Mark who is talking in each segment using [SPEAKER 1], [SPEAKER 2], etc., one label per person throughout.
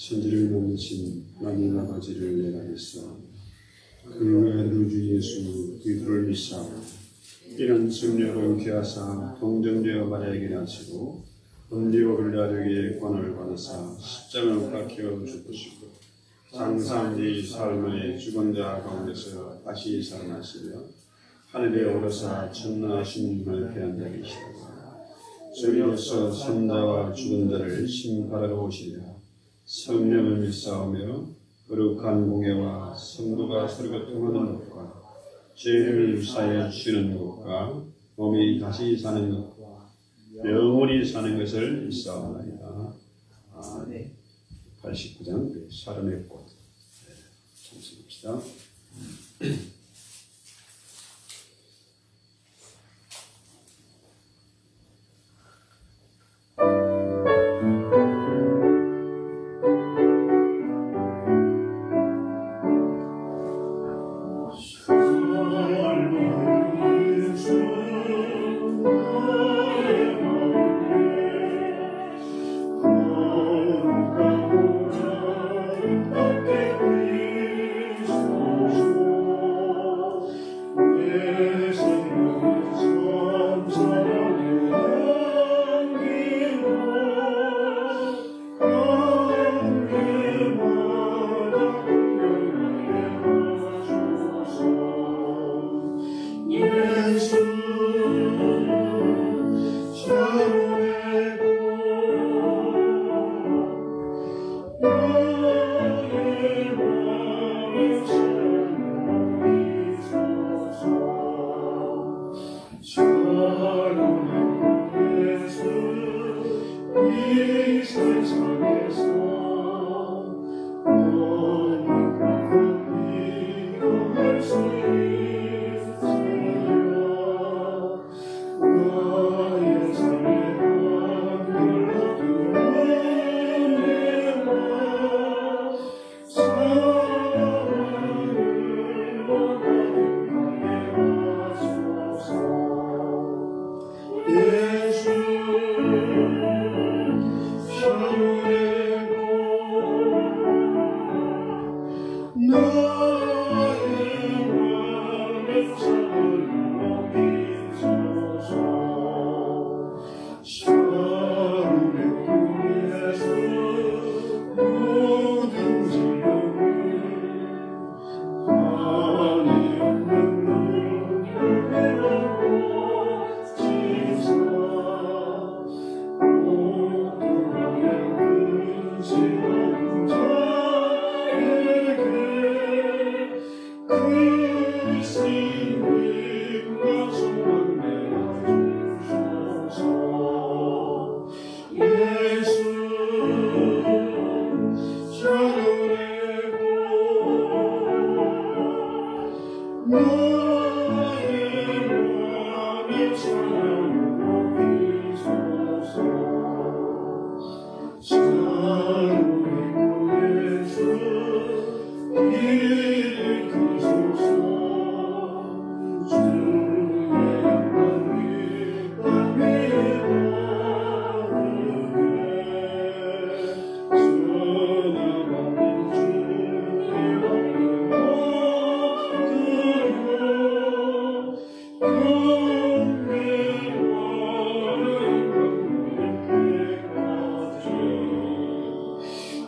[SPEAKER 1] 천지를 만드신 만인 아버지를 내가겠어. 그 아들 주 예수 그리스도를 믿사오. 이런 승려로 귀하사 동정되어 마리아에게 낳으시고 은리오 빌라에게 권을 받으사 십자가를 못 박혀 죽으시고 장사한 뒤 삶의 죽은 자 가운데서 다시 살아나시며 하늘에 오르사 천나신 말패한 자 계시다가 저리로서 산자와 죽은 자를 심판하러 오시리라. 성령을 믿사오며 거룩한 공예와 성도가 서로 통하는 것과 죄를 사하여 주시는 것과 몸이 다시 사는 것과 영원히 사는 것을 믿사옵나이다. 아멘. 89장 사람의 꽃 찬송합시다.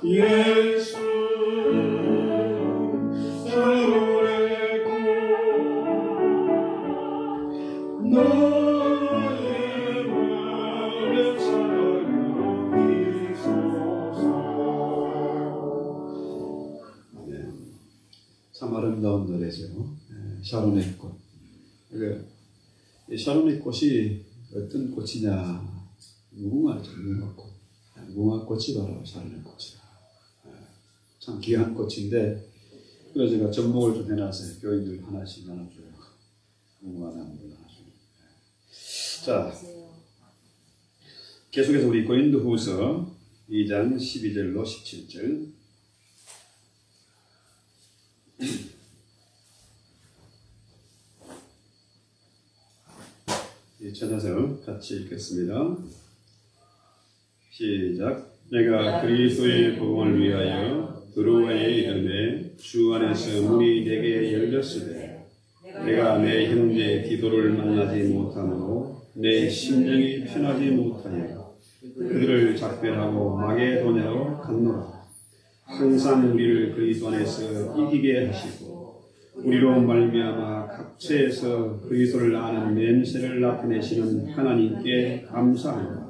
[SPEAKER 1] 예수 저의 구 너의 마음의 사랑으로 비소서. 참 아름다운 노래죠. 샤론의 꽃. 이 샤론의 꽃이 어떤 꽃이냐? 무궁화꽃. 무궁화꽃이 바로 샤론의 꽃이다. 참 귀한 꽃인데, 그래서 제가 접목을 좀 해놨어요. 교인들 하나씩 나눠줘요. 무궁화나무를 나눠줘요. 자, 계속해서 우리 고린도후서 2장 12절로 17절. 찾아서 같이 읽겠습니다. 시작. 내가 그리스도의 복음을 위하여 드로아에 이르매 주 안에서 문이 내게 열렸으되 내가 내 형제 디도를 만나지 못하므로 내 심령이 편하지 못하여 그들을 작별하고 마게도냐로 갔노라. 항상 우리를 그리스도 안에서 이기게 하시고 우리로 말미암아 각처에서 그리스도를 아는 냄새를 나타내시는 하나님께 감사합니다.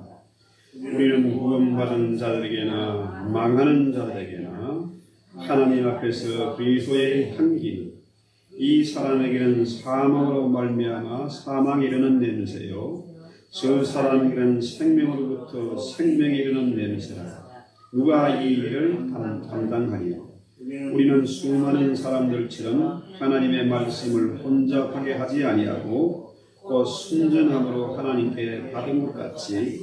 [SPEAKER 1] 우리는 구원받은 자들에게나 망하는 자들에게나 하나님 앞에서 그리스도의 향기, 이 사람에게는 사망으로 말미암아 사망에 이르는 냄새요, 저 사람에게는 생명으로부터 생명에 이르는 냄새라. 누가 이 일을 감당하리요? 우리는 수많은 사람들처럼 하나님의 말씀을 혼잡하게 하지 아니하고 곧 순전함으로 하나님께 받은 것 같이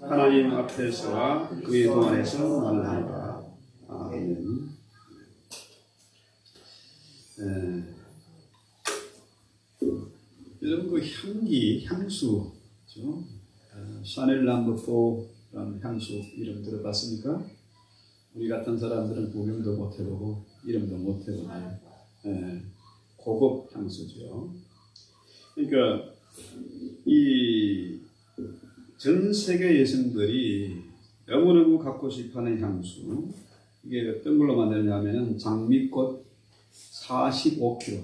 [SPEAKER 1] 하나님 앞에서와 그의 동안에서 말하노라. 아멘. 여러분 그 향기, 향수, 그렇죠? 샤넬 남버포라는 향수 이름 들어봤습니까? 우리 같은 사람들은 구경도 못 해보고 이름도 못 해보는 고급 향수죠. 그러니까 이 전 세계 여성들이 너무너무 갖고 싶어하는 향수, 이게 어떤 걸로 만드냐면은 장미꽃 45kg,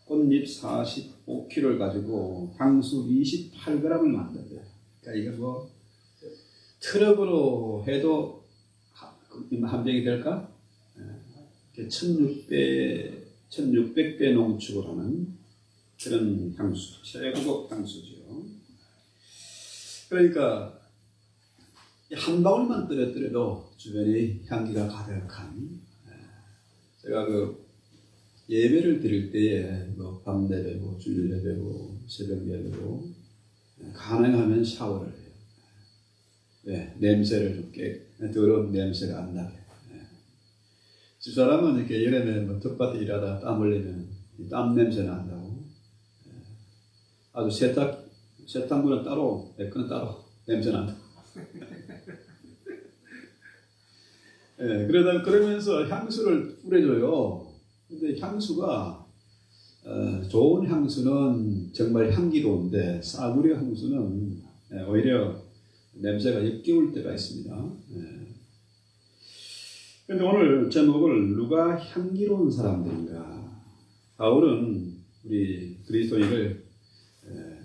[SPEAKER 1] 꽃잎 45kg를 가지고 향수 28g을 만든대요. 그러니까 이거 뭐 트럭으로 해도 한 병이 될까? 1600배 농축을 하는 그런 향수, 최고급 향수죠. 그러니까 한 방울만 떨어뜨려도 주변에 향기가 가득한, 제가 그 예배를 드릴 때에 뭐 밤 예배고 주일 예배고 새벽 예배고 가능하면 샤워를 해요. 네, 냄새를 좀 더러운 냄새가 안 나게. 집사람은 이렇게 여름에 뭐 텃밭에 일하다 땀 흘리면 땀 냄새 난다고. 아주 세탁물은 따로, 그건 따로 냄새 난다고. 그러면서 향수를 뿌려줘요. 근데 향수가 좋은 향수는 정말 향기로운데 싸구려 향수는 오히려 냄새가 역겨울 때가 있습니다. 그런데 오늘 제목을 누가 향기로운 사람들인가? 바울은 우리 그리스도인을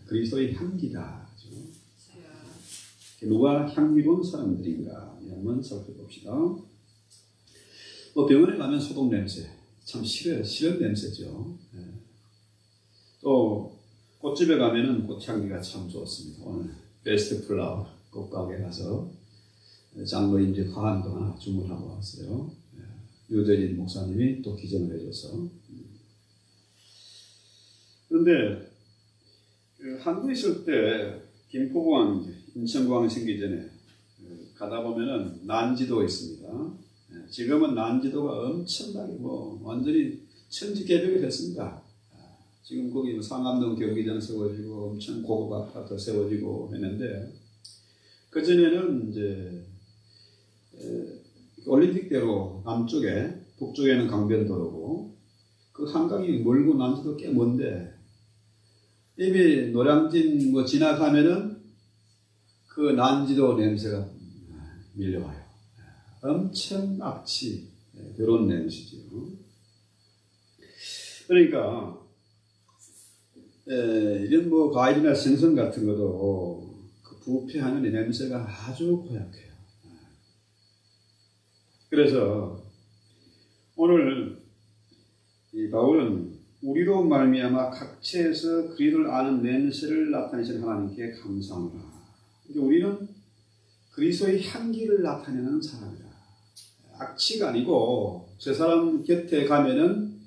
[SPEAKER 1] 그리스도의 향기다. 누가 향기로운 사람들인가? 한번 살펴봅시다. 병원에 가면 소독 냄새 참 싫어요. 싫은 냄새죠. 또 꽃집에 가면은 꽃향기가 참 좋습니다. 오늘 베스트 플라워 꽃가게 가서 장로님 이제 화환도 하나 주문하고 왔어요. 유대인 목사님이 또 기증을 해줘서. 그런데 한국에 있을 때 김포공항, 인천공항 생기기 전에 가다 보면은 난지도가 있습니다. 지금은 난지도가 엄청나게 완전히 천지개벽이 됐습니다. 지금 거기 상암동 경기장 세워지고 엄청 고급 아파트 세워지고 했는데 그 전에는 이제 올림픽대로 남쪽에 북쪽에는 강변도로고 그 한강이 멀고 난지도 꽤 먼데 이미 노량진 지나가면은 그 난지도 냄새가 밀려와요. 엄청 악취, 그런 냄새죠. 그러니까 이런 과일이나 생선 같은 것도 그 부패하는 냄새가 아주 고약해요. 그래서 오늘 이 바울은 우리로 말미암아 각처에서 그리스도를 아는 냄새를 나타내신 하나님께 감사하노라. 그러니까 우리는 그리스도의 향기를 나타내는 사람이다. 악취가 아니고 저 사람 곁에 가면은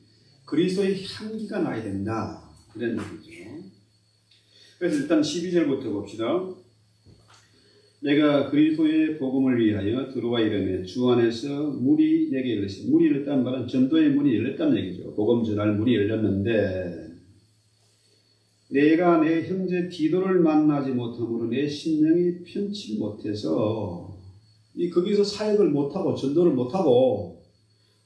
[SPEAKER 1] 그리스도의 향기가 나야 된다. 이런 얘기죠. 그래서 일단 12절부터 봅시다. 내가 그리스도의 복음을 위하여 들어와 이르매 주 안에서 문이 내게 열렸으니 문이 열렸다는 말은 전도의 문이 열렸다는 얘기죠. 복음 전할 문이 열렸는데 내가 내 형제 디도를 만나지 못함으로 내 심령이 편치 못해서 거기서 사역을 못하고 전도를 못하고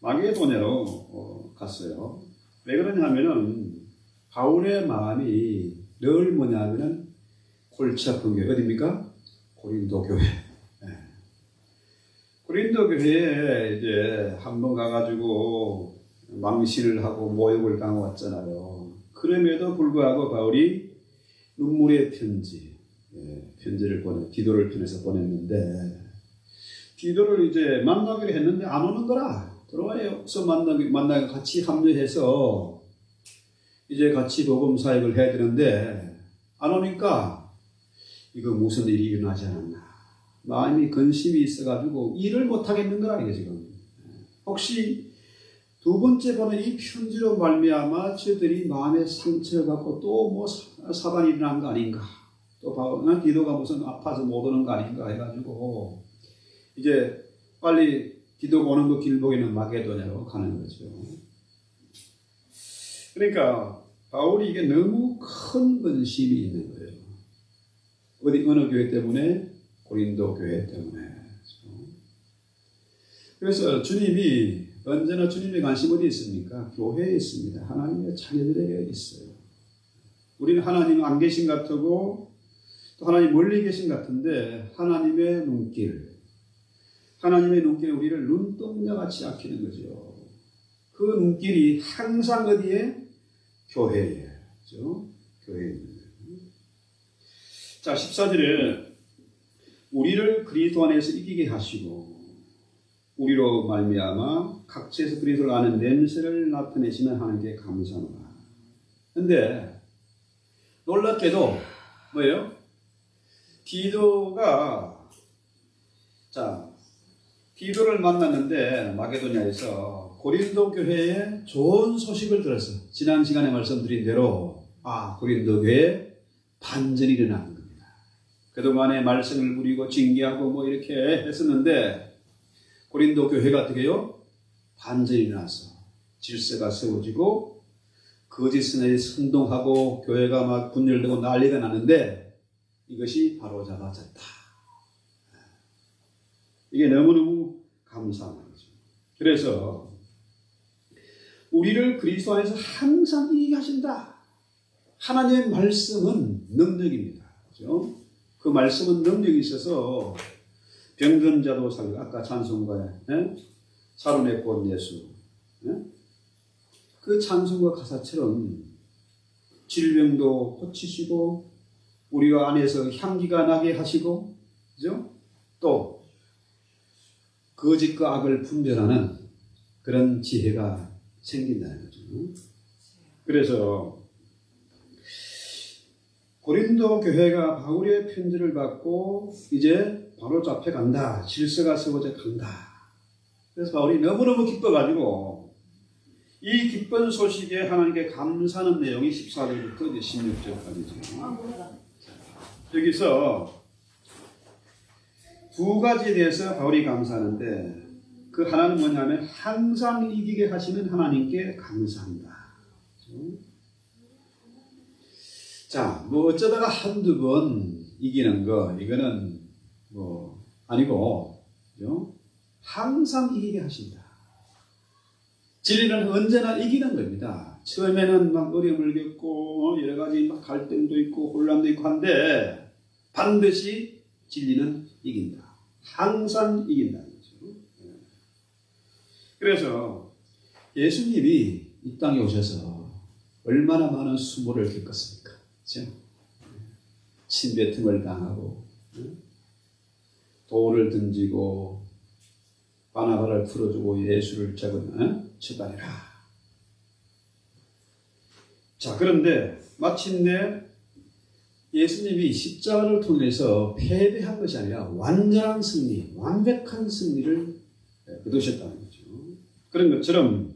[SPEAKER 1] 마게도냐로 갔어요. 왜 그러냐 하면은 바울의 마음이 늘 뭐냐면은 골치 아픈 교회 어디입니까? 고린도 교회. 고린도 교회에 이제 한번 가가지고 망신을 하고 모욕을 당해왔잖아요. 그럼에도 불구하고 바울이 눈물의 편지를 디도를 통해서 보냈는데 디도를 이제 만나기로 했는데 안 오는 거라. 들어와서 만나기 같이 합류해서 이제 같이 복음 사역을 해야 되는데 안 오니까 이거 무슨 일이 일어나지 않았나. 마음이 근심이 있어가지고 일을 못 하겠는 거라 이게 지금. 혹시 두 번째 보는 이 편지로 말미암아 저들이 마음에 상처를 받고 또 사단이 일어난 거 아닌가. 또 디도가 무슨 아파서 못 오는 거 아닌가 해가지고 이제 빨리 디도가 오는 그 길목에는 마게도냐로 가는 거죠. 그러니까 바울이 이게 너무 큰 근심이 있는 거예요. 어느 교회 때문에? 고린도 교회 때문에. 그래서 주님이 언제나 주님의 관심 어디 있습니까? 교회에 있습니다. 하나님의 자녀들에게 있어요. 우리는 하나님 안 계신 같고 또 하나님 멀리 계신 같은데 하나님의 눈길에 우리를 눈동자같이 아끼는 거죠. 그 눈길이 항상 어디에? 교회에. 그렇죠? 교회에 있는 거예요. 자, 14절에 우리를 그리스도 안에서 이기게 하시고 우리로 말미암아 각지에서 그리스도를 아는 냄새를 나타내시는 하나님께 감사합니다. 근데 놀랍게도 뭐예요? 디도를 만났는데 마게도냐에서 고린도 교회에 좋은 소식을 들었어요. 지난 시간에 말씀드린 대로 고린도 교회에 반전이 일어나는 겁니다. 그동안에 말씀을 부리고 징계하고 이렇게 했었는데 고린도 교회가 어떻게 해요? 반전이 일어나서 질서가 세워지고 거짓 선생이 선동하고 교회가 막 분열되고 난리가 나는데 이것이 바로 잡아졌다. 이게 너무너무 감사한 거죠. 그래서 우리를 그리스도 안에서 항상 이기게 하신다. 하나님의 말씀은 능력입니다. 그렇죠? 그 말씀은 능력이 있어서 병든 자도 살리고, 아까 찬송가에 사론의 꽃 예수, 그 찬송가 가사처럼 질병도 고치시고 우리와 안에서 향기가 나게 하시고, 그죠? 또 거짓과 악을 분별하는 그런 지혜가 생긴다는 거죠. 그래서 고린도 교회가 바울의 편지를 받고 이제 바로 잡혀간다. 질서가 세워져 간다. 그래서 바울이 너무너무 기뻐가지고 이 기쁜 소식에 하나님께 감사하는 내용이 14절부터 16절까지죠. 여기서 두 가지에 대해서 바울이 감사하는데, 그 하나는 뭐냐면 항상 이기게 하시는 하나님께 감사한다. 자, 뭐 어쩌다가 한두 번 이기는 거, 이거는 뭐 아니고, 그죠? 항상 이기게 하신다. 진리는 언제나 이기는 겁니다. 처음에는 막 어려움을 겪고 여러 가지 막 갈등도 있고 혼란도 있고 한데 반드시 진리는 이긴다. 항상 이긴다는 거죠. 그래서 예수님이 이 땅에 오셔서 얼마나 많은 수모를 겪었습니까? 그렇죠? 침뱉음을 당하고 돌을 던지고 바나바를 풀어주고 예수를 처단해라. 자, 그런데 마침내 예수님이 십자가를 통해서 패배한 것이 아니라 완전한 승리, 완벽한 승리를 거두셨다는 거죠. 그런 것처럼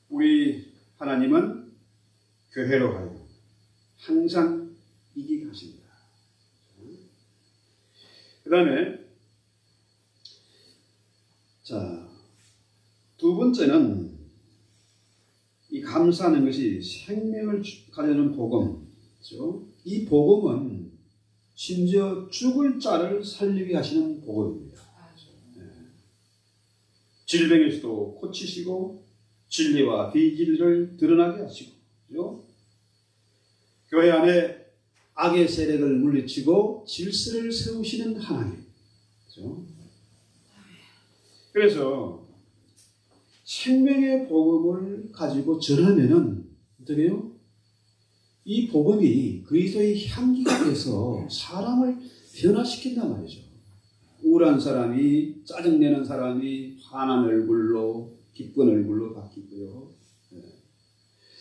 [SPEAKER 1] 우리 하나님은 교회로 하여 항상 이기게 하십니다. 그 다음에 자, 두 번째는 이 감사하는 것이 생명을 가져는 복음. 그렇죠? 이 복음은 심지어 죽을 자를 살리게 하시는 복음입니다. 네. 질병에서도 고치시고 진리와 비진리를 드러나게 하시고, 그렇죠? 교회 안에 악의 세력을 물리치고 질서를 세우시는 하나님. 그렇죠? 그래서 생명의 복음을 가지고 전하면은 어떻게 해요? 이 복음이 그리스도의 향기가 돼서 사람을 변화시킨단 말이죠. 우울한 사람이, 짜증내는 사람이 환한 얼굴로, 기쁜 얼굴로 바뀌고요.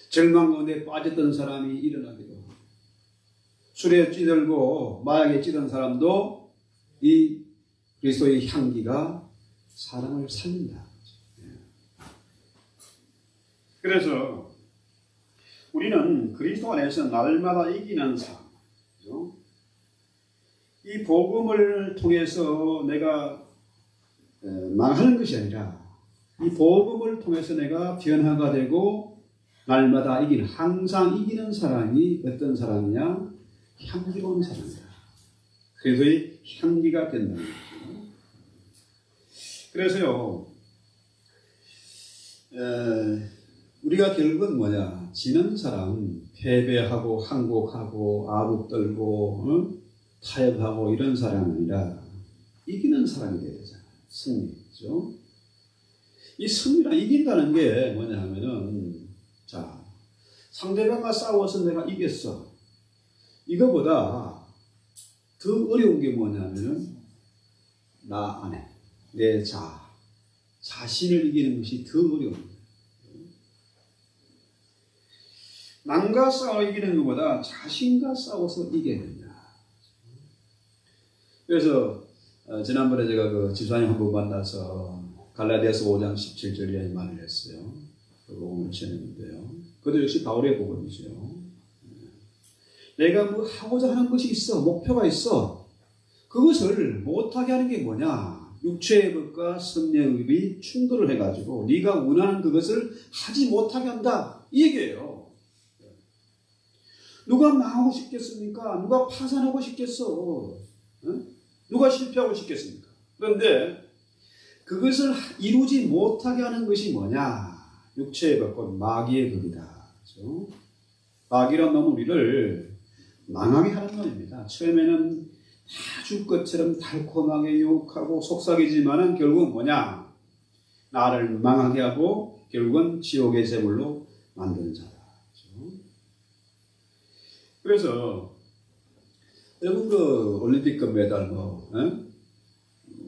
[SPEAKER 1] 절망 가운데 빠졌던 사람이 일어나기도, 술에 찌들고 마약에 찌든 사람도 이 그리스도의 향기가 사람을 살린다. 그래서 우리는 그리스도 안에서 날마다 이기는 삶, 그렇죠? 이 복음을 통해서 내가 망하는 것이 아니라 이 복음을 통해서 내가 변화가 되고 날마다 이기는, 항상 이기는 사람이 어떤 사람이냐? 향기로운 사람이다. 그래서의 향기가 된다는 거죠. 그래서요, 우리가 결국은 뭐냐? 지는 사람은 패배하고 항복하고 아부떨고 타협하고 이런 사람이 아니라 이기는 사람이 되야 되잖아요. 승리죠. 이 승리랑 이긴다는 게 뭐냐 하면은, 자, 상대방과 싸워서 내가 이겼어. 이거보다 더 어려운 게 뭐냐면은 나 안에 내 자신을 이기는 것이 더 어려운. 남과 싸워 이기는 것보다 자신과 싸워서 이겨야 된다. 그래서 지난번에 제가 그 집사님 한 분 만나서 갈라디아서 5장 17절에 말을 했어요. 그 복음을 전했는데요. 그것도 역시 바울의 복음이죠. 내가 뭐 하고자 하는 것이 있어, 목표가 있어. 그것을 못하게 하는 게 뭐냐? 육체의 것과 성령의 법이 충돌을 해가지고 네가 원하는 그것을 하지 못하게 한다. 이 얘기예요. 누가 망하고 싶겠습니까? 누가 파산하고 싶겠어? 누가 실패하고 싶겠습니까? 그런데 그것을 이루지 못하게 하는 것이 뭐냐? 육체의 법은 마귀의 법이다. 그렇죠? 마귀란 놈은 우리를 망하게 하는 놈입니다. 처음에는 다 줄 것처럼 달콤하게 유혹하고 속삭이지만은 결국은 뭐냐? 나를 망하게 하고 결국은 지옥의 제물로 만드는 자다. 그렇죠? 그래서 여러분 그 올림픽 금메달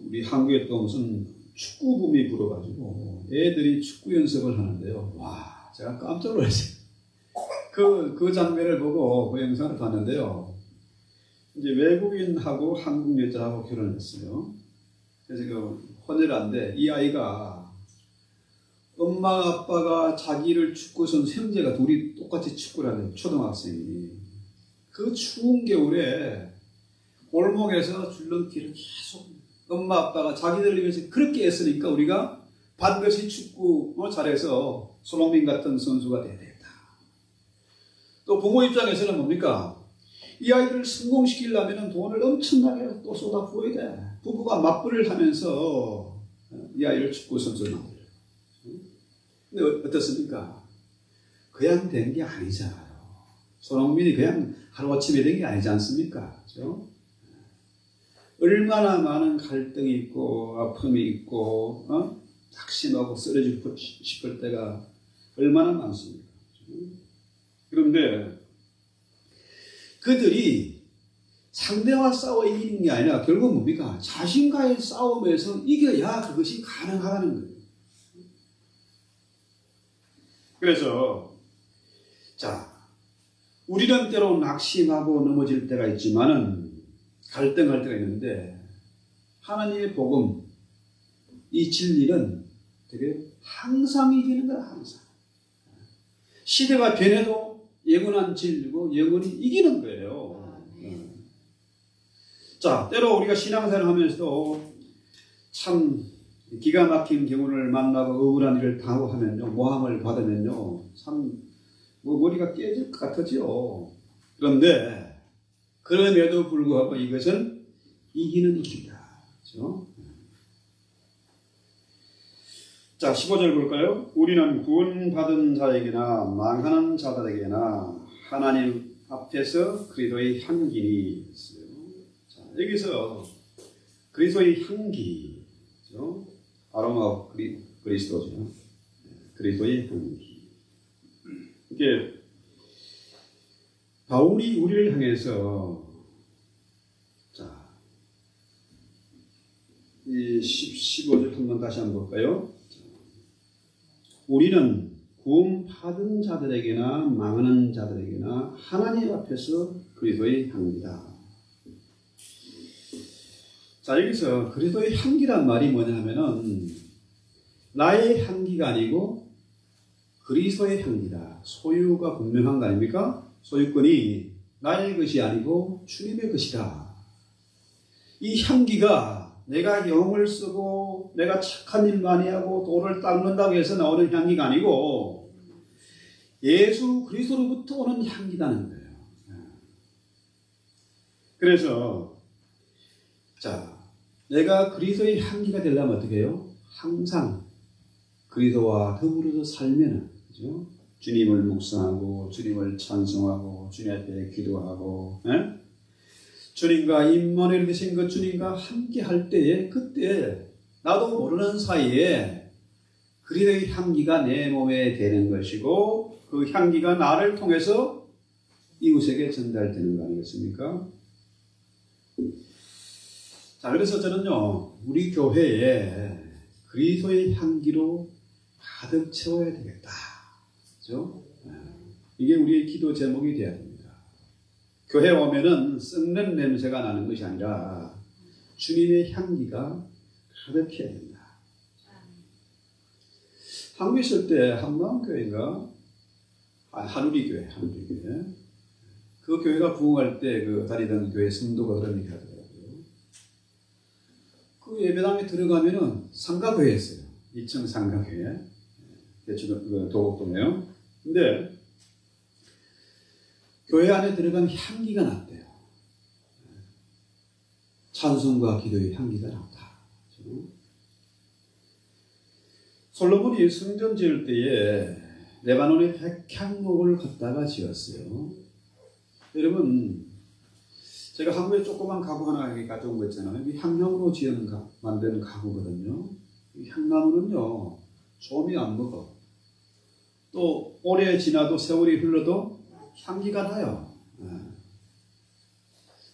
[SPEAKER 1] 우리 한국에 또 무슨 축구 붐이 불어가지고 애들이 축구 연습을 하는데요. 와, 제가 깜짝 놀랐어요. 그 장면을 보고 그 영상을 봤는데요. 이제 외국인하고 한국 여자하고 결혼을 했어요. 그래서 그 혼혈한데 이 아이가 엄마 아빠가 자기를 축구 선수 형제가 둘이 똑같이 축구를 하는 초등학생이 그 추운 겨울에 골목에서 줄넘기를 계속 엄마 아빠가 자기들을 위해서 그렇게 애쓰니까 우리가 반드시 축구 잘해서 손흥민 같은 선수가 돼야 되겠다. 또 부모 입장에서는 뭡니까? 이 아이들을 성공시키려면 돈을 엄청나게 또 쏟아부어야 돼. 부부가 맞불을 하면서 이 아이를 축구 선수를 만들어요. 근데 어떻습니까? 그냥 된 게 아니잖아요. 손흥민이 그냥 하루아침에 된 게 아니지 않습니까? 그렇죠? 얼마나 많은 갈등이 있고 아픔이 있고 낙심하고 쓰러지고 싶을 때가 얼마나 많습니까? 그런데 그들이 상대와 싸워 이기는 게 아니라 결국 뭡니까? 자신과의 싸움에서 이겨야 그것이 가능하다는 거예요. 그래서 자, 우리는 때로 낙심하고 넘어질 때가 있지만은 갈등할 때가 있는데 하나님의 복음, 이 진리는 되게 항상 이기는 거야. 항상. 시대가 변해도 영원한 진리고 영원히 이기는 거예요. 자, 때로 우리가 신앙생활을 하면서도 참 기가 막힌 경우를 만나고 억울한 일을 당하고 하면요, 모함을 받으면요, 참 머리가 깨질 것 같아요. 그런데 그럼에도 불구하고 이것은 이기는 일이다. 그렇죠? 자, 15절 볼까요? 우리는 구원받은 자에게나 망하는 자들에게나 하나님 앞에서 그리스도의 향기니 있어요. 자, 여기서 그리스도의 향기, 그렇죠? 아로마 그리스도죠. 그리스도의 향기. 이게 바울이 우리를 향해서 자, 이 15절 한번 다시 한번 볼까요? 우리는 구원받은 자들에게나 망하는 자들에게나 하나님 앞에서 그리스도의 향기다. 자, 여기서 그리스도의 향기란 말이 뭐냐면은 나의 향기가 아니고 그리스도의 향기다. 소유가 분명한 거 아닙니까? 소유권이 나의 것이 아니고 주님의 것이다. 이 향기가 내가 영을 쓰고 내가 착한 일 많이 하고 돈을 닦는다고 해서 나오는 향기가 아니고 예수 그리스도로부터 오는 향기라는 거예요. 그래서 자, 내가 그리스도의 향기가 되려면 어떻게 해요? 항상 그리스도와 더불어서 살면은, 그죠? 주님을 묵상하고 주님을 찬송하고 주님 앞에 기도하고 주님과 임마누엘 되신 그 주님과 함께 할 때에 그때 나도 모르는 사이에 그리스도의 향기가 내 몸에 되는 것이고 그 향기가 나를 통해서 이웃에게 전달되는 거 아니겠습니까? 자, 그래서 저는요, 우리 교회에 그리스도의 향기로 가득 채워야 되겠다. 그죠? 이게 우리의 기도 제목이 되어야 됩니다. 교회 오면은 썩는 냄새가 나는 것이 아니라 주님의 향기가 가득해야 된다. 한국에 있을 때 한마음교회인가? 한우리교회. 그 교회가 부흥할 때 그 다니던 교회 성도가 그런 얘기 하더라고요. 그 예배당에 들어가면은 상가교회였어요. 2층 상가교회. 대충 도곡동이에요. 근데 교회 안에 들어가면 향기가 났대요. 찬송과 기도의 향기가 났다. 솔로몬이 성전 지을 때에 레바논의 백향목을 갖다가 지었어요. 여러분, 제가 한국에 조그만 가구 하나 여기 가져온 거 있잖아요. 이 향나무로 만든 가구거든요. 이 향나무는요, 좀이 안 먹어. 또 오래 지나도 세월이 흘러도 향기가 나요.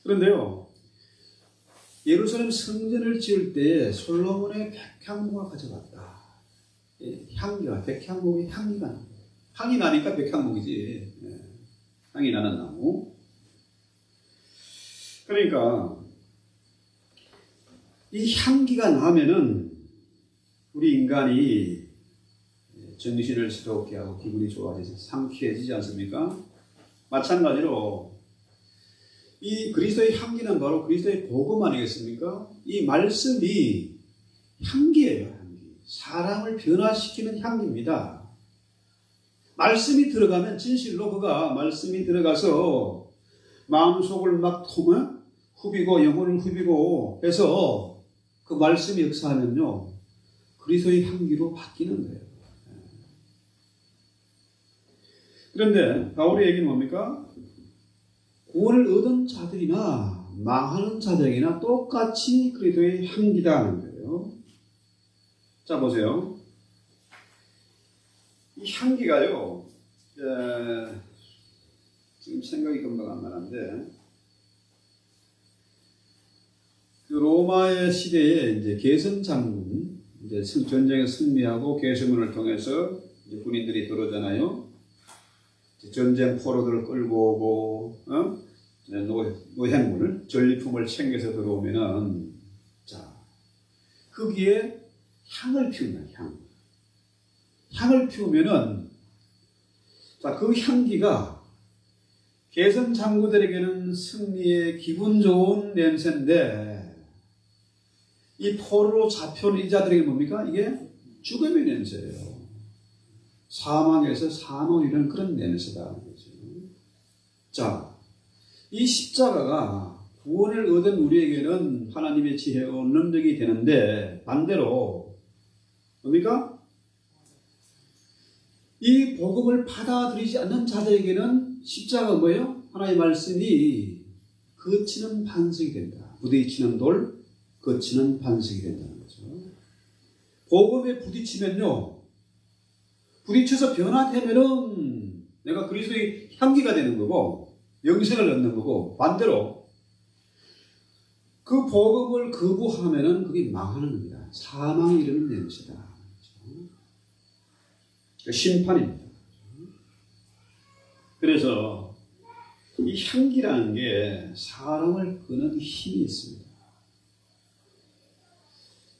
[SPEAKER 1] 그런데요, 예루살렘 성전을 지을 때 솔로몬의 백향목을 가져갔다. 향기가, 백향목의 향기가 나요. 향이 나니까 백향목이지. 향이 나는 나무. 그러니까 이 향기가 나면은 우리 인간이 정신을 새롭게 하고 기분이 좋아져서 상쾌해지지 않습니까? 마찬가지로 이 그리스도의 향기는 바로 그리스도의 복음 아니겠습니까? 이 말씀이 향기예요. 향기. 사람을 변화시키는 향기입니다. 말씀이 들어가면 진실로 그가 말씀이 들어가서 마음속을 막 후비고 영혼을 후비고 해서 그 말씀이 역사하면요, 그리스도의 향기로 바뀌는 거예요. 그런데 바울의 얘기는 뭡니까? 구원을 얻은 자들이나 망하는 자들에게나 똑같이 그리스도의 향기다 하는 거예요. 자, 보세요. 이 향기가요, 지금 생각이 금방 안 나는데, 그 로마의 시대에 이제 개선 장군, 이제 전쟁에 승리하고 개선군을 통해서 이제 군인들이 들어오잖아요. 전쟁 포로들을 끌고 오고, 노획물을, 전리품을 챙겨서 들어오면은, 자, 거기에 향을 피운다, 향을 피우면은, 자, 그 향기가 개선 장군들에게는 승리의 기분 좋은 냄새인데, 이 포로로 잡혀온 이자들에게 뭡니까? 이게 죽음의 냄새예요. 사망에서 사망이라는 그런 냄새다. 자, 이 십자가가 구원을 얻은 우리에게는 하나님의 지혜와 능력이 되는데, 반대로 뭡니까? 이 복음을 받아들이지 않는 자들에게는 십자가가 뭐예요? 하나님의 말씀이 거치는 반석이 된다. 부딪히는 돌, 거치는 반석이 된다는 거죠. 복음에 부딪히면요, 부딪혀서 변화되면은 내가 그리스도의 향기가 되는 거고 영생을 얻는 거고, 반대로 그 복음을 거부하면은 그게 망하는 겁니다. 사망에 이르는 냄새다. 심판입니다. 그래서 이 향기라는 게 사람을 끄는 힘이 있습니다.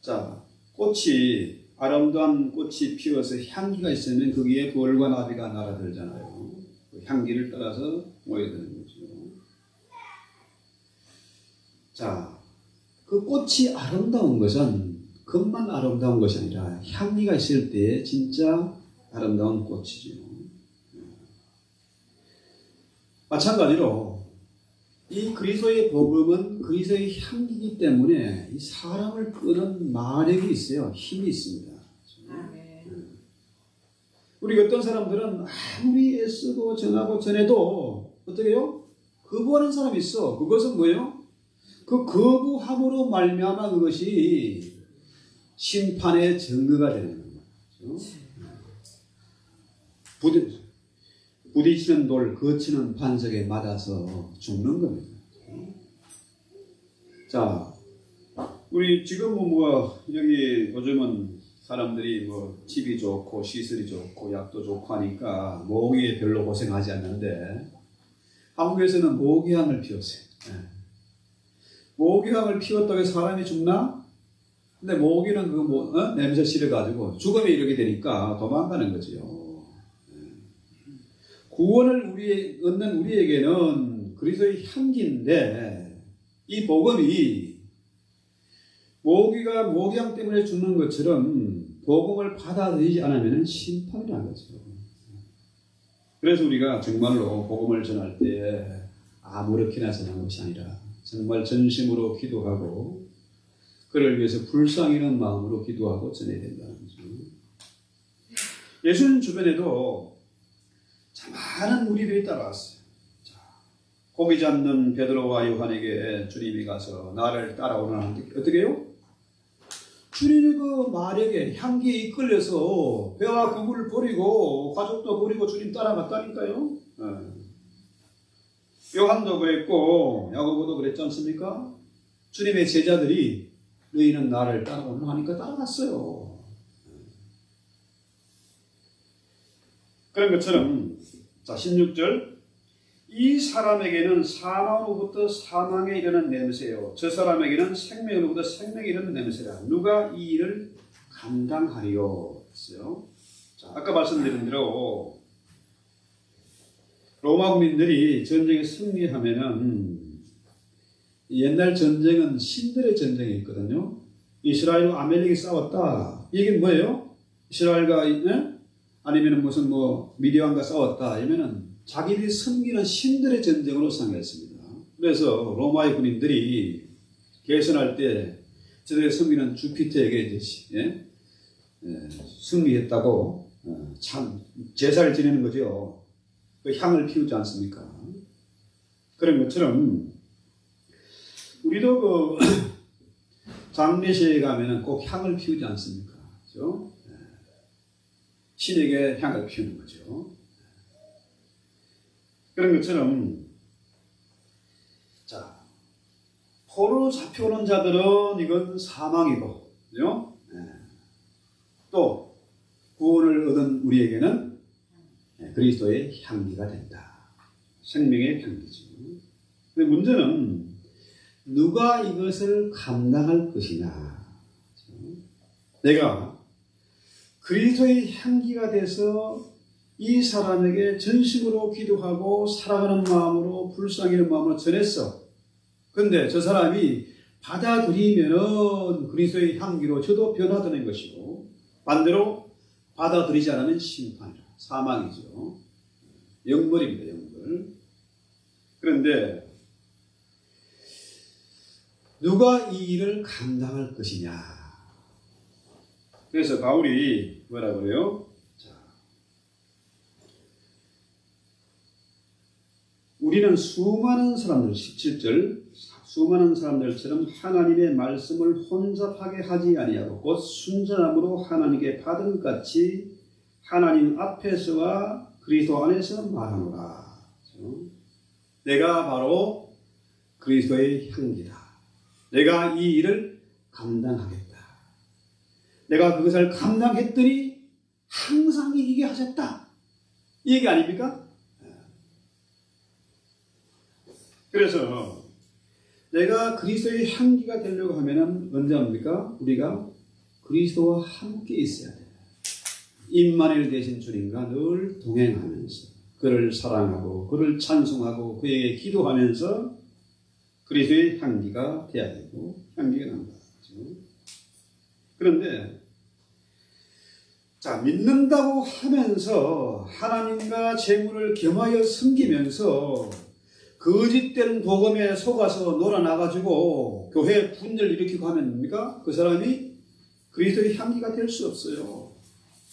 [SPEAKER 1] 자, 꽃이, 아름다운 꽃이 피어서 향기가 있으면 거기에 벌과 나비가 날아들잖아요. 그 향기를 따라서 모여드는 거죠. 자, 그 꽃이 아름다운 것은 겉만 아름다운 것이 아니라 향기가 있을 때 진짜 아름다운 꽃이죠. 마찬가지로 이 그리스도의 복음은 그리스도의 향기이기 때문에 이 사람을 끄는 마력이 있어요. 힘이 있습니다. 우리 어떤 사람들은 아무리 애쓰고 전하고 전해도 어떻게 해요? 거부하는 사람이 있어. 그것은 뭐예요? 그 거부함으로 말미암아 그것이 심판의 증거가 되는 거예요. 부딪히는 돌, 거치는 반석에 맞아서 죽는 겁니다. 자, 우리 지금 여기 요즘은 사람들이 집이 좋고 시설이 좋고 약도 좋고 하니까 모기에 별로 고생하지 않는데, 한국에서는 모기향을 피웠어요. 모기향을 피웠다고 해서 사람이 죽나? 근데 모기는 냄새 실어가지고 죽음에 이르게 되니까 도망가는 거지요. 구원을 얻는 우리에게는 그리스도의 향기인데, 이 복음이 모기가 모기향 때문에 죽는 것처럼 복음을 받아들이지 않으면 심판이라는 거죠. 그래서 우리가 정말로 복음을 전할 때 아무렇게나 전하는 것이 아니라 정말 전심으로 기도하고 그를 위해서 불쌍히 있는 마음으로 기도하고 전해야 된다는 거죠. 예수님 주변에도 참 많은 무리들이 따라왔어요. 자, 고기 잡는 베드로와 요한에게 주님이 가서 나를 따라오라 하는데 어떻게 해요? 주님이 그 마력에 향기에 이끌려서 배와 그물을 버리고 가족도 버리고 주님 따라갔다니까요. 요한도 그랬고 야고보도 그랬지 않습니까? 주님의 제자들이 너희는 나를 따라오라 하니까 따라갔어요. 그런 것처럼 자 16절 이 사람에게는 사망으로부터 사망에 이르는 냄새요 저 사람에게는 생명으로부터 생명에 이르는 냄새라 누가 이 일을 감당하리요 했어요. 자, 아까 말씀드린 대로 로마 국민들이 전쟁에 승리하면은 옛날 전쟁은 신들의 전쟁이었거든요. 이스라엘과 아멜렉이 싸웠다. 이게 뭐예요? 이스라엘과 아니면 무슨 미디안과 싸웠다. 아니면은 자기들이 섬기는 신들의 전쟁으로 생각했습니다. 그래서 로마의 군인들이 개선할 때 저들이 섬기는 주피터에게 승리했다고 참 제사를 지내는 거죠. 그 향을 피우지 않습니까? 그런 것처럼 우리도 그 장례식에 가면은 꼭 향을 피우지 않습니까? 그렇죠? 신에게 향을 피우는 거죠. 그런 것처럼 자 포로로 잡혀오는 자들은 이건 사망이고, 그죠? 또 구원을 얻은 우리에게는 그리스도의 향기가 된다. 생명의 향기죠. 근데 문제는 누가 이것을 감당할 것이냐. 내가 그리스도의 향기가 돼서 이 사람에게 전심으로 기도하고 사랑하는 마음으로 불쌍히 여기는 마음으로 전했어. 근데 저 사람이 받아들이면은 그리스도의 향기로 저도 변화되는 것이고 반대로 받아들이지 않으면 심판이라 사망이죠. 영벌입니다. 영벌. 그런데 누가 이 일을 감당할 것이냐. 그래서 바울이 뭐라 그래요? 우리는 수많은 사람들, 17절, 수많은 사람들처럼 하나님의 말씀을 혼잡하게 하지 아니하고 곧 순전함으로 하나님께 받은 것 같이 하나님 앞에서와 그리스도 안에서 말하노라. 내가 바로 그리스도의 향기다. 내가 이 일을 감당하겠다. 내가 그것을 감당했더니 항상 이기게 하셨다. 이 얘기 아닙니까? 그래서 내가 그리스도의 향기가 되려고 하면은 언제 합니까? 우리가 그리스도와 함께 있어야 돼요. 임마누엘 되신 주님과 늘 동행하면서 그를 사랑하고 그를 찬송하고 그에게 기도하면서 그리스도의 향기가 돼야 되고 향기가 난다. 그런데 자 믿는다고 하면서 하나님과 재물을 겸하여 섬기면서 거짓된 복음에 속아서 놀아나가지고 교회에 분열을 일으키고 하면 뭡니까? 그 사람이 그리스도의 향기가 될 수 없어요.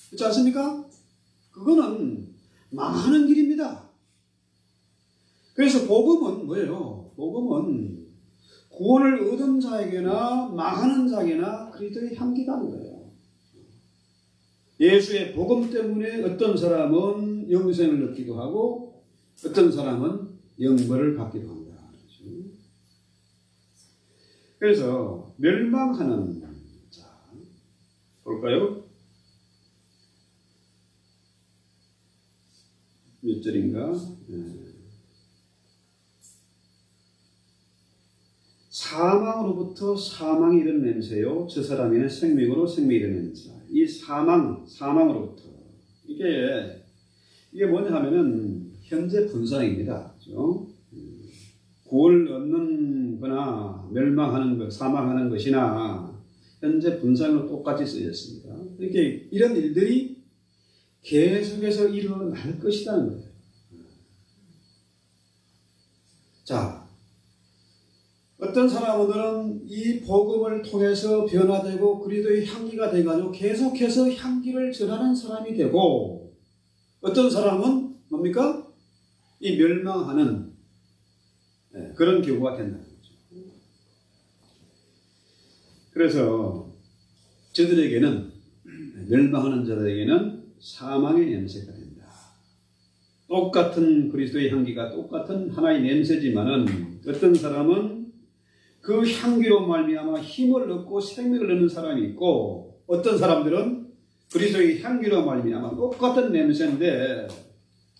[SPEAKER 1] 그렇지 않습니까? 그거는 망하는 길입니다. 그래서 복음은 뭐예요? 복음은 구원을 얻은 자에게나 망하는 자에게나 그리스도의 향기가 하는 거예요. 예수의 복음 때문에 어떤 사람은 영생을 얻기도 하고 어떤 사람은 영벌을 받기도 한다. 그래서 멸망하는 자 볼까요? 몇 절인가? 사망으로부터 사망이 이르는 냄새요 저 사람에는 생명으로 생명이 이르는 냄새라. 이 사망으로부터 이게 뭐냐 하면은 현재 분상입니다. 그렇죠? 구원을 얻는 거나 멸망하는 것, 사망하는 것이나 현재 분상으로 똑같이 쓰였습니다. 이렇게 이런 일들이 계속해서 일어날 것이라는 거예요. 자, 어떤 사람들은 이 복음을 통해서 변화되고 그리스도의 향기가 돼가지고 계속해서 향기를 전하는 사람이 되고, 어떤 사람은 뭡니까? 이 멸망하는 그런 경우가 된다는 거죠. 그래서 저들에게는, 멸망하는 자들에게는 사망의 냄새가 된다. 똑같은 그리스도의 향기가 똑같은 하나의 냄새지만은 어떤 사람은 그 향기로 말미암아 힘을 얻고 생명을 얻는 사람이 있고, 어떤 사람들은 그리스도의 향기로 말미암아 똑같은 냄새인데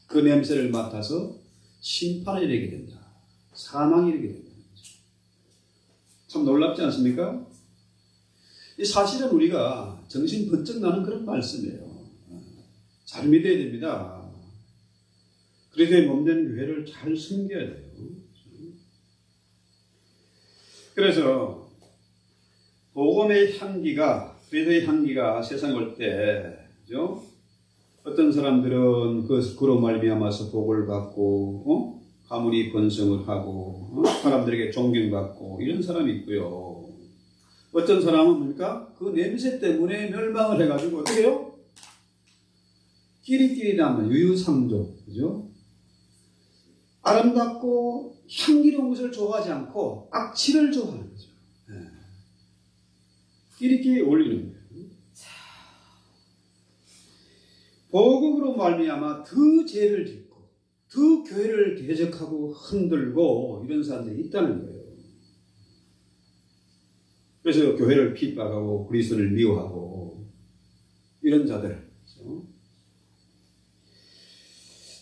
[SPEAKER 1] 그 냄새를 맡아서 심판에 이르게 된다. 사망에 이르게 된다. 참 놀랍지 않습니까? 이 사실은 우리가 정신 번쩍 나는 그런 말씀이에요. 잘 믿어야 됩니다. 그리스도의 몸된 교회를 잘 섬겨야 돼요. 그래서 복음의 향기가, 그리스도의 향기가 세상에 올 때, 그죠? 어떤 사람들은 그로 말미암아서 복을 받고, 가문이 번성을 하고, 사람들에게 존경받고 이런 사람이 있고요. 어떤 사람은 뭡니까? 그 냄새 때문에 멸망을 해가지고 어떻게 해요? 끼리끼리 남는 유유상종, 그죠? 아름답고 향기로운 것을 좋아하지 않고 악취를 좋아하는 거죠. 끼리끼리 어울리는 거예요. 복음으로 말미암아 더 죄를 짓고 더 교회를 대적하고 흔들고 이런 사람들이 있다는 거예요. 그래서 교회를 핍박하고 그리스도를 미워하고 이런 자들.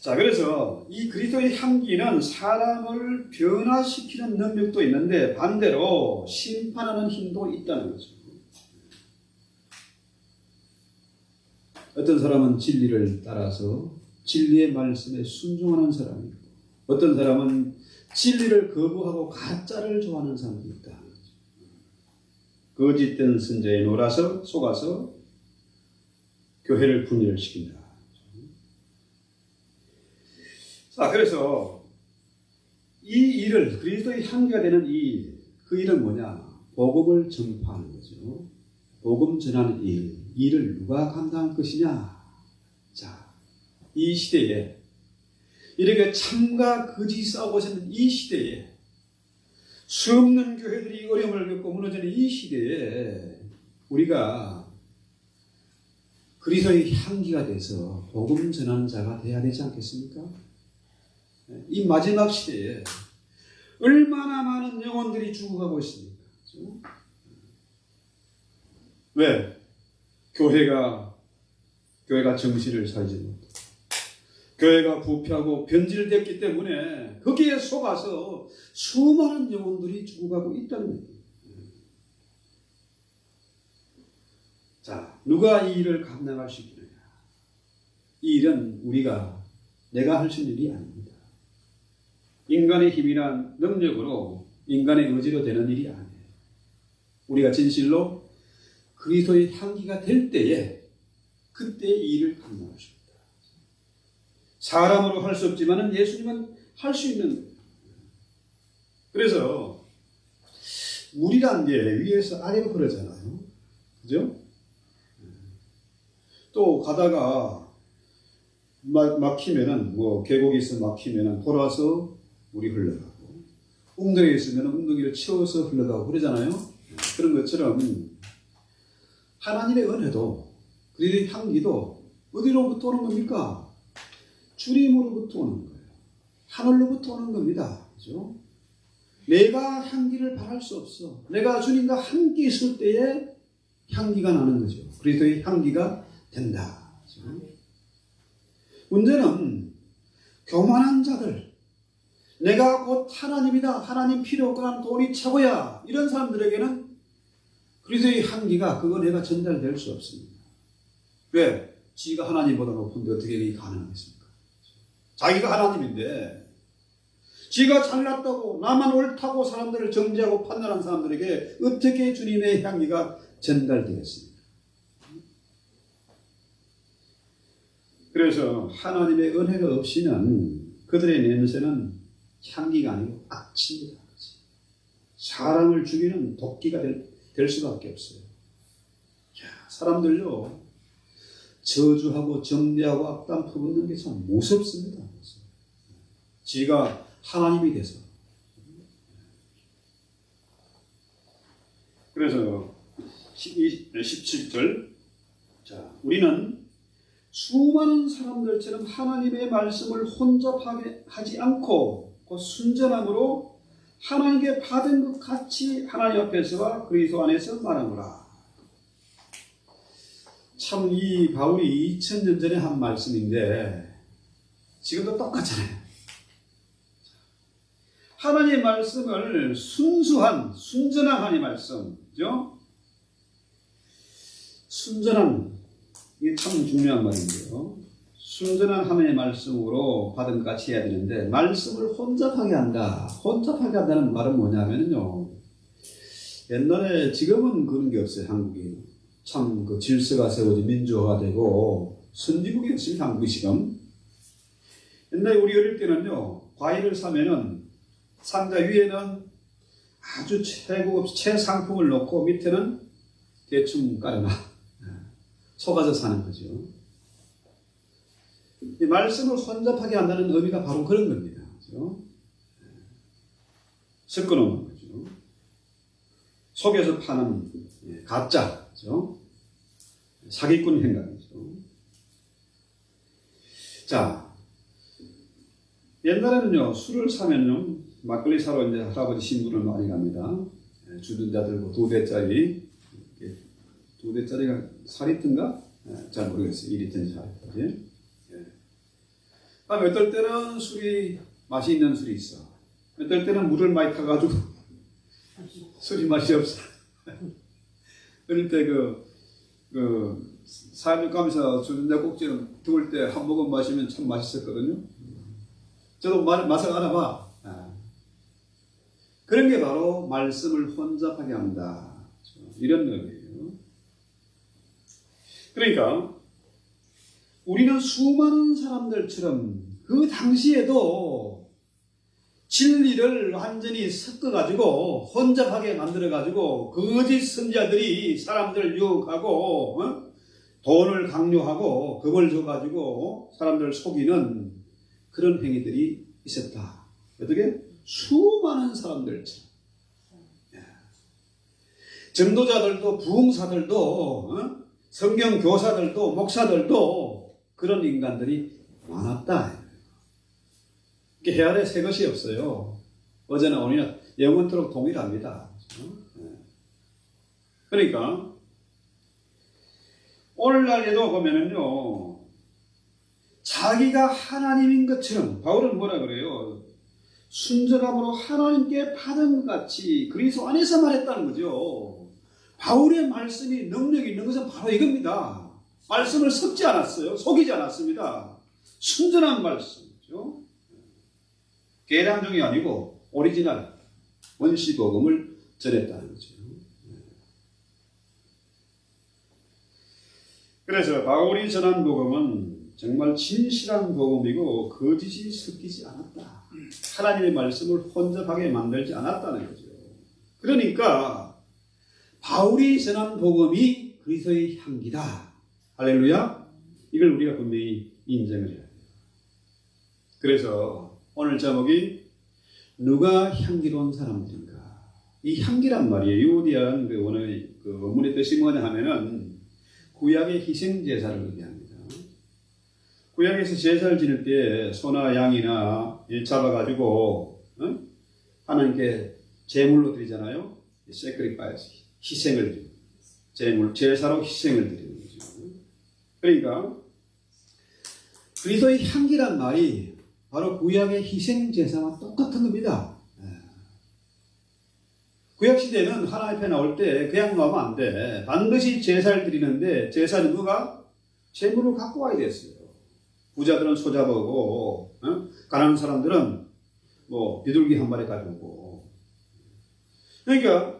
[SPEAKER 1] 자, 그래서 이 그리스도의 향기는 사람을 변화시키는 능력도 있는데 반대로 심판하는 힘도 있다는 거죠. 어떤 사람은 진리를 따라서 진리의 말씀에 순종하는 사람이 있고, 어떤 사람은 진리를 거부하고 가짜를 좋아하는 사람이 있다. 거짓된 선자에 속아서 교회를 분열시킨다. 자, 그래서 이 일을, 그리스도의 향기가 되는 그 일은 뭐냐? 복음을 전파하는 거죠. 복음 전하는 일을 누가 감당할 것이냐? 자, 이 시대에, 이렇게 참과 거짓이 싸우고 있는 이 시대에, 수없는 교회들이 어려움을 겪고 무너지는 이 시대에 우리가 그리스도의 향기가 돼서 복음 전하는 자가 돼야 되지 않겠습니까? 이 마지막 시대에 얼마나 많은 영혼들이 죽어가고 있습니까? 그렇죠? 왜? 교회가 정신을 차리지 못하고 교회가 부패하고 변질됐기 때문에 거기에 속아서 수많은 영혼들이 죽어가고 있다는 거예요. 자, 누가 이 일을 감당할 수 있느냐? 이 일은 내가 할 수 있는 일이 아닙니다. 인간의 힘이나 능력으로, 인간의 의지로 되는 일이 아니에요. 우리가 진실로 그리스도의 향기가 될 때에, 그때 이 일을 감당할 수 있다. 사람으로 할 수 없지만 예수님은 할 수 있는 거예요. 그래서 물이란 게 위에서 아래로 흐르잖아요. 그죠? 또 가다가 막히면은, 계곡이 있어 막히면은 돌아서 물이 흘러가고, 웅덩이에 있으면 웅덩이를 채워서 흘러가고 그러잖아요. 그런 것처럼 하나님의 은혜도, 그리스도의 향기도 어디로부터 오는 겁니까? 주님으로부터 오는 거예요. 하늘로부터 오는 겁니다. 그죠? 내가 향기를 발할 수 없어. 내가 주님과 함께 있을 때에 향기가 나는 거죠. 그리스도의 향기가 된다. 그죠? 문제는 교만한 자들, 내가 곧 하나님이다, 하나님 필요 없고 나는 돈이 최고야, 이런 사람들에게는 그리스도의 향기가, 그거 내가 전달될 수 없습니다. 왜? 지가 하나님보다 높은데 어떻게 이게 가능하겠습니까? 자기가 하나님인데 지가 잘났다고, 나만 옳다고 사람들을 정죄하고 판단하는 사람들에게 어떻게 주님의 향기가 전달되겠습니까? 그래서 하나님의 은혜가 없이는 그들의 냄새는 향기가 아니고 악취입니다. 사람을 죽이는 도끼가 될 수밖에 없어요. 사람들요, 저주하고 정죄하고 악담 퍼붓는 게 참 무섭습니다. 지가 하나님이 돼서. 그래서 17절, 자, 우리는 수많은 사람들처럼 하나님의 말씀을 혼잡하게 하지 않고 그 순전함으로 하나님께 받은 것 같이 하나님 앞에서와 그리스도 안에서 말하노라. 참 이 바울이 2000년 전에 한 말씀인데 지금도 똑같잖아요. 하나님의 말씀을 순전한 하나님의 말씀, 그죠? 순전한, 이게 참 중요한 말인데요. 순전한 하나님의 말씀으로 받은 것 같이 해야 되는데, 말씀을 혼잡하게 한다. 혼잡하게 한다는 말은 뭐냐면요. 옛날에, 지금은 그런 게 없어요, 한국이. 참 그 질서가 세워지 민주화가 되고, 선진국이었습니다, 한국이 지금. 옛날에 우리 어릴 때는요, 과일을 사면은 상자 위에는 아주 최고급 최상품을 놓고 밑에는 대충 깔아놔. 속아서 사는 거죠. 이 말씀을 혼잡하게 한다는 의미가 바로 그런 겁니다. 그렇죠? 섞어놓는 거죠. 속에서 파는 가짜, 그렇죠? 사기꾼 행각이죠. 자, 옛날에는요, 술을 사면요, 막걸리 사러 이제 할아버지 신부를 많이 갑니다. 주둔자 들고 2대짜리, 2대짜리가 4리터인가? 잘 모르겠어요. 2리터인지 4리터인지. 그다음에 어떨 때는 술이, 맛이 있는 술이 있어. 어떨 때는 물을 많이 타가지고 술이 맛이 없어. 그럴 때 사람들 가면서 주둔자 꼭지를 들을 때 한 모금 마시면 참 맛있었거든요. 저도 맛을 알아봐. 그런 게 바로 말씀을 혼잡하게 한다. 이런 의미예요. 그러니까 우리는 수많은 사람들처럼 그 당시에도 진리를 완전히 섞어가지고 혼잡하게 만들어가지고 거짓 선지자들이 사람들 유혹하고 돈을 강요하고 겁을 줘가지고 사람들을 속이는 그런 행위들이 있었다. 어떻게? 수많은 사람들처럼. 전도자들도 부흥사들도 성경 교사들도 목사들도 그런 인간들이 많았다. 헤아려 새 것이 없어요. 어제나 오늘이나 영원토록 동일합니다. 그러니까 오늘날에도 보면은요, 자기가 하나님인 것처럼, 바울은 뭐라 그래요? 순전함으로 하나님께 받은 것 같이 그리스도 안에서 말했다는 거죠. 바울의 말씀이 능력이 있는 것은 바로 이겁니다. 말씀을 섞지 않았어요. 속이지 않았습니다. 순전한 말씀이죠. 계량종이 아니고 오리지널 원시 복음을 전했다는 거죠. 그래서 바울이 전한 복음은 정말 진실한 복음이고 거짓이 섞이지 않았다. 하나님의 말씀을 혼잡하게 만들지 않았다는 거죠. 그러니까 바울이 전한 복음이 그리스도의 향기다. 할렐루야. 이걸 우리가 분명히 인정을 해야 돼요. 그래서 오늘 제목이 누가 향기로운 사람들인가. 이 향기란 말이에요. 유디한 그 오늘 그 원문의 뜻이 뭐냐 하면은 구약의 희생 제사를 의미합니다. 구약에서 제사를 지낼 때 소나 양이나 잡아가지고 하나님께 제물로 드리잖아요. sacrifice, 희생을 드리고 제물, 제사로 희생을 드리는 거죠. 그러니까 그리스도의 향기란 말이 바로 구약의 희생 제사와 똑같은 겁니다. 구약시대는 하나님 앞에 나올 때 그냥 나오면 안 돼. 반드시 제사를 드리는데 제사는 누가? 제물을 갖고 와야 됐어요. 부자들은 소 잡아오고 가난한 사람들은 뭐 비둘기 한 마리 가져오고. 그러니까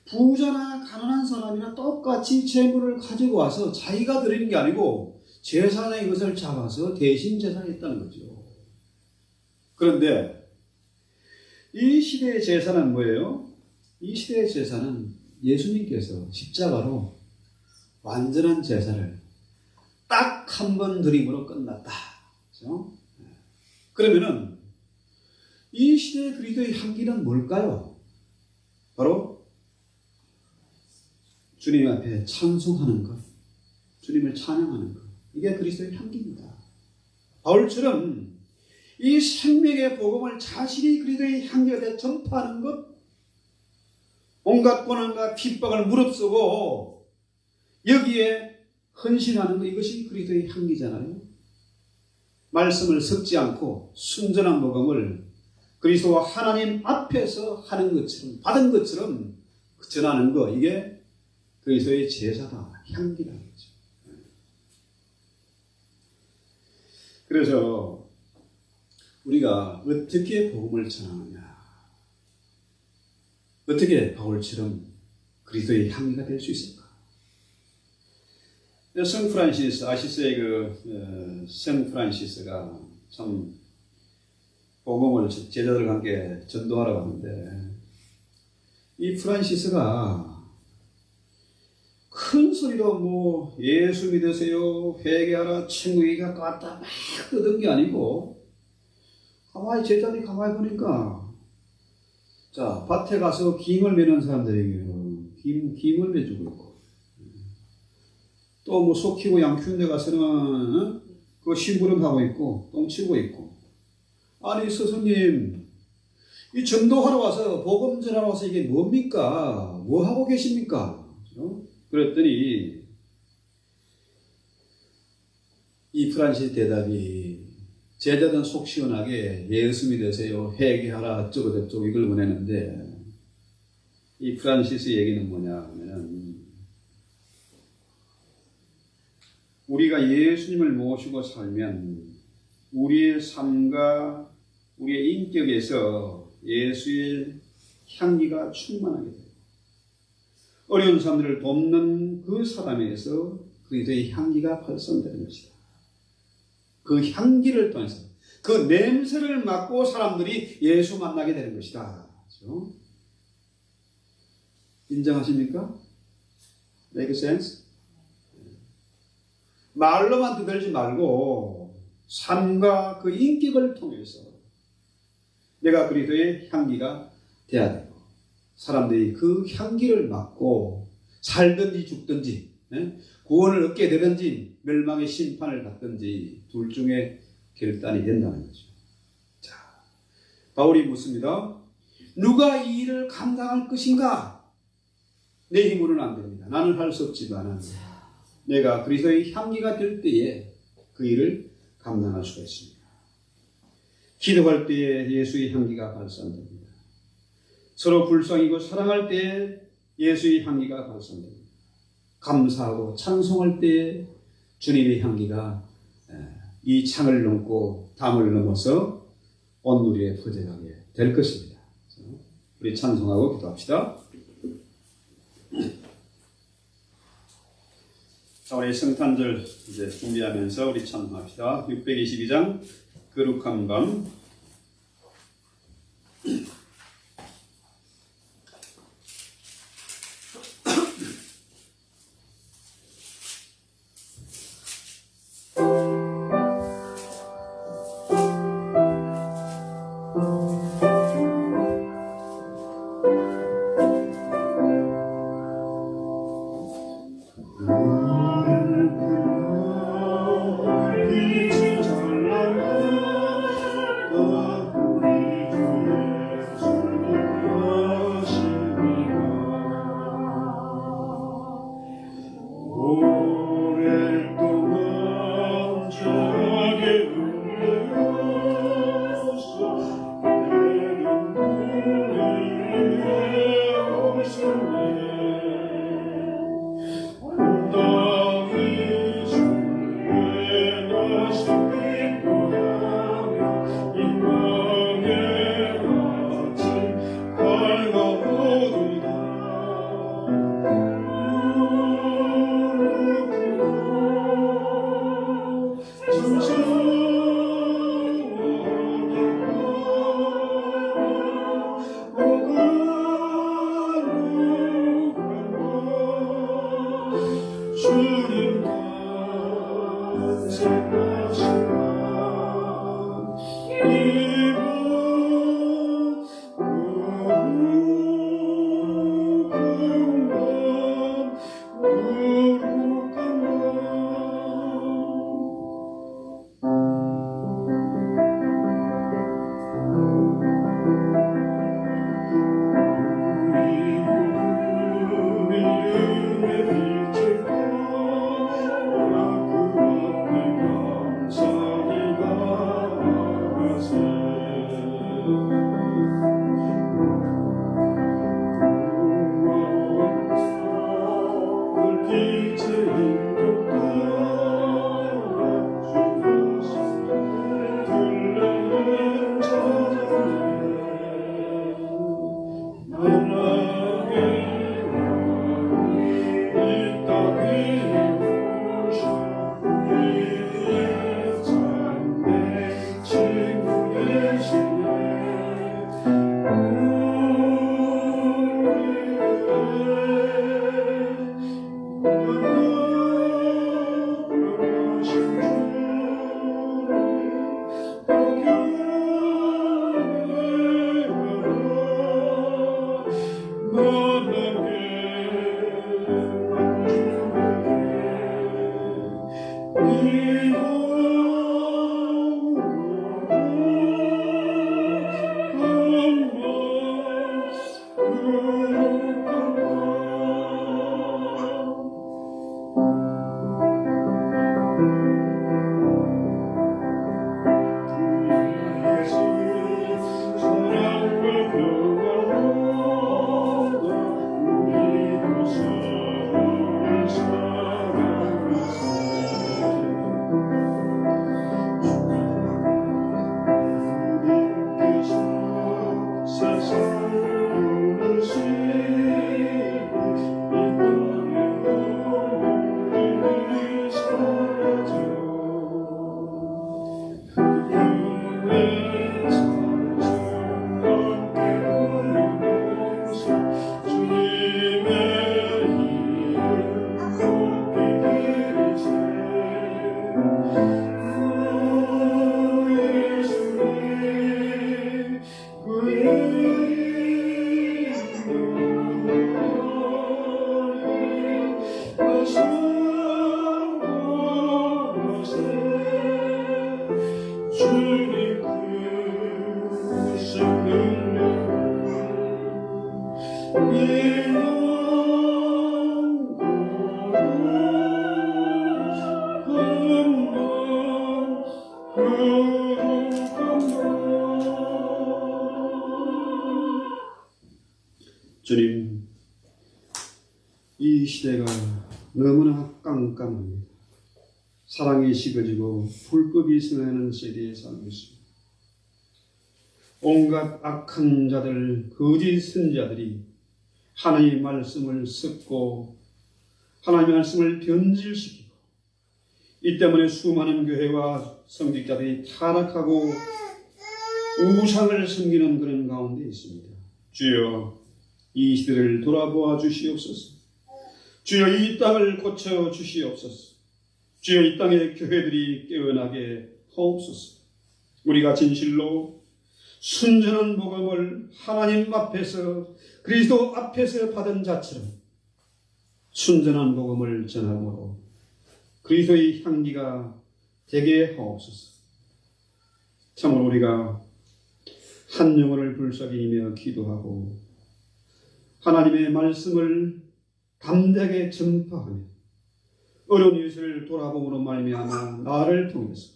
[SPEAKER 1] 부자나 가난한 사람이나 똑같이 제물을 가지고 와서 자기가 드리는 게 아니고 제사장이 그것을 잡아서 대신 제사했다는 거죠. 그런데 이 시대의 제사는 뭐예요? 이 시대의 제사는 예수님께서 십자가로 완전한 제사를 딱 한 번 드림으로 끝났다. 그렇죠? 그러면은 이 시대의 그리스도의 향기는 뭘까요? 바로 주님 앞에 찬송하는 것, 주님을 찬양하는 것. 이게 그리스도의 향기입니다. 바울처럼 이 생명의 복음을 자신이 그리스도의 향기가 되어 전파하는 것, 온갖 고난과 핍박을 무릅쓰고 여기에 헌신하는 것, 이것이 그리스도의 향기잖아요. 말씀을 섞지 않고 순전한 복음을 그리스도와 하나님 앞에서 하는 것처럼, 받은 것처럼 전하는 것, 이게 그리스도의 제사다, 향기다. 그래서 우리가 어떻게 복음을 전하느냐, 어떻게 바울처럼 그리스도의 향기가 될 수 있을까? 성 프란시스, 아시스의 성 프란시스가 참 복음을 제자들과 함께 전도하러 갔는데, 이 프란시스가 큰 소리로 예수 믿으세요, 회개하라, 천국이 가까웠다 막 떠든 게 아니고, 가만히 제자들이 가만히 보니까, 자, 밭에 가서 김을 매는 사람들에게는 김을 매주고 있고, 또 소 키우고 양 키우는 데 가서는 그 심부름하고 있고, 똥 치고 있고. 아니, 스승님, 이 전도하러 와서, 복음 전하러 와서 이게 뭡니까? 뭐 하고 계십니까? 그랬더니, 이 프란시스 대답이, 제자들은 속 시원하게 예수 믿으세요, 회개하라, 어쩌고저쩌고 이걸 보내는데, 이 프란시스 얘기는 뭐냐 하면은, 우리가 예수님을 모시고 살면 우리의 삶과 우리의 인격에서 예수의 향기가 충만하게 돼요. 어려운 사람들을 돕는 그 사람에서 그리스도의 향기가 발산되는 것이다. 그 향기를 통해서, 그 냄새를 맡고 사람들이 예수 만나게 되는 것이다. 그렇죠? 인정하십니까? Make sense? 말로만 떠들지 말고 삶과 그 인격을 통해서 내가 그리스도의 향기가 돼야 되고, 사람들이 그 향기를 맡고 살든지 죽든지, 구원을 얻게 되든지 멸망의 심판을 받든지 둘 중에 결단이 된다는 거죠. 자, 바울이 묻습니다. 누가 이 일을 감당할 것인가? 내 힘으로는 안 됩니다. 나는 할 수 없지만 내가 그리스도의 향기가 될 때에 그 일을 감당할 수가 있습니다. 기도할 때에 예수의 향기가 발산됩니다. 서로 불쌍히고 사랑할 때에 예수의 향기가 발산됩니다. 감사하고 찬송할 때에 주님의 향기가 이 창을 넘고 담을 넘어서 온누리에 퍼져가게 될 것입니다. 우리 찬송하고 기도합시다. 자, 우리 성탄절 이제 준비하면서 우리 찬송합시다. 622장 거룩한 밤. 주님, 이 시대가 너무나 깜깜합니다. 사랑이 식어지고 불법이 승하는 세대에 살고 있습니다. 온갖 악한 자들, 거짓 선자들이 하나님의 말씀을 섞고 하나님의 말씀을 변질시키고, 이 때문에 수많은 교회와 성직자들이 타락하고 우상을 섬기는 그런 가운데 있습니다. 주여, 이 시대를 돌아보아 주시옵소서. 주여, 이 땅을 고쳐 주시옵소서. 주여, 이 땅의 교회들이 깨어나게 하옵소서. 우리가 진실로 순전한 복음을 하나님 앞에서, 그리스도 앞에서 받은 자처럼 순전한 복음을 전함으로 그리스도의 향기가 되게 하옵소서. 참으로 우리가 한 영혼을 불쌍히며 기도하고 하나님의 말씀을 담대하게 전파하며 어려운 이웃을 돌아봄으로 말미암아 나를 통해서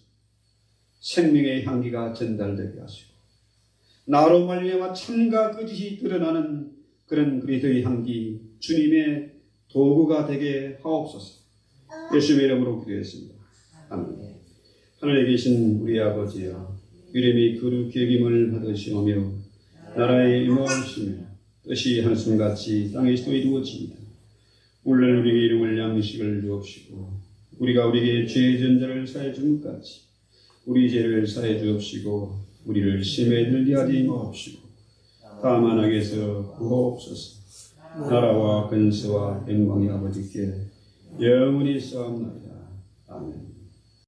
[SPEAKER 1] 생명의 향기가 전달되게 하시고, 나로 말미암아 참과 거짓이 드러나는 그런 그리스도의 향기, 주님의 도구가 되게 하옵소서. 예수님의 이름으로 기도했습니다. 아멘. 하늘에 계신 우리 아버지여, 이름이 거룩히 여김을 받으시오며 나라에 임하옵시며 뜻이 하늘같이 땅에서도 이루어집니다. 오늘 우리에게 일용할 양식을 주옵시고, 우리가 우리에게 죄 전자를 사해 준 것 같이 우리 죄를 사해 주옵시고, 우리를 시험에 들게 하지 마옵시고 다만 악에서 구하옵소서. 나라와 근세와 영광이 아버지께 영원히 싸움나이다. 아멘.